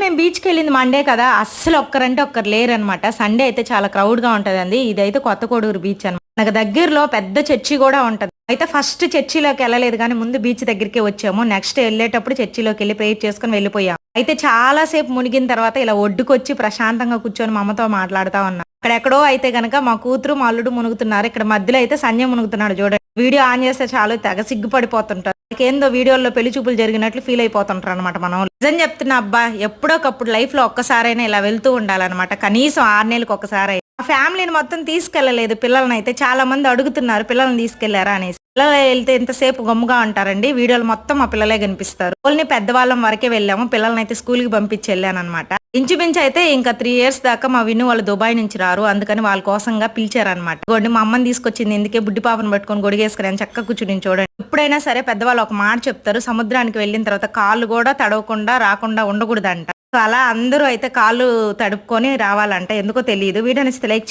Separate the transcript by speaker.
Speaker 1: మేము బీచ్‌కి వెళ్ళింది మండే కదా! అస్సలు ఒక్కరంటే ఒక్కరు లేరనమాట. సండే అయితే చాలా క్రౌడ్‌గా ఉంటదండి. ఇదైతే కొత్త కోడూరు బీచ్ అనమాట. నాకు దగ్గరలో పెద్ద చర్చి గూడా ఉంటది. అయితే ఫస్ట్ చర్చిలోకి ఎళ్ళలేదు గానీ, ముందు బీచ్ దగ్గరికే వచ్చాము. నెక్స్ట్ ఎళ్ళేటప్పుడు చర్చిలోకెళ్ళి ప్రేయర్ చేసుకొని వెళ్ళిపోయాం. అయితే చాలా సేపు మునిగిన తర్వాత ఇలా ఒడ్డుకొచ్చి ప్రశాంతంగా కూర్చొని మా అమ్మతో మాట్లాడుతా ఉన్నా. అక్కడెక్కడో అయితే గనక మా కూతురు, మా అల్లుడు మునుగుతున్నారు. ఇక్కడ మధ్యలో అయితే సంజయ్ మునుగుతున్నాడు చూడండి. వీడియో ఆన్ చేస్తే చాలు తెగ సిగ్గుపడిపోతుంటారు. ఏందో వీడియోలో పెళ్లి చూపులు జరిగినట్లు ఫీల్ అయిపోతుంటారనమాట మనోళ్ళు. నిజం చెప్తున్నా అబ్బా! ఎప్పుడోకప్పుడు లైఫ్‌లో ఒక్కసారైనా ఇలా వెళ్తూ ఉండాలనమాట. కనీసం 6 నెలలకు ఒకసారి. ఆ ఫ్యామిలీని మొత్తం తీసుకెళ్ళలేదు పిల్లలనైతే. చాలా మంది అడుగుతున్నారు పిల్లల్ని తీసుకెళ్లారా అనేసి. పిల్లలు వెళ్తే ఎంతసేపు గమ్ముగా ఉంటారండి. వీడియోలు మొత్తం మా పిల్లలే కనిపిస్తారు. ఓన్లీ పెద్దవాళ్ళం వరకే వెళ్ళాము. పిల్లల్నైతే స్కూల్‌కి పంపించి వెళ్ళాననమాట. ఇంచుమించు అయితే ఇంకా 3 ఇయర్స్ దాకా మా విన్ను వాళ్ళు దుబాయ్ నుంచి రారు. అందుకని వాళ్ళ కోసంగా పిలిచారనమాట. ఇదిగోండి మా అమ్మని తీసుకొచ్చింది ఇందుకే బుడ్డి పాపను పట్టుకొని గొడిగేసుకొని అని చక్కగా కూర్చుని చూడండి. ఎప్పుడైనా సరే పెద్దవాళ్ళు ఒక మాట చెప్తారు. సముద్రానికి వెళ్ళిన తర్వాత కాళ్ళు కూడా తడవకుండా రాకుండా ఉండకూడదంట. సో అలా అందరూ అయితే కాళ్ళు తడుపుకొని రావాలంట. ఎందుకో తెలీదు. వీడియో నచ్చితే లైక్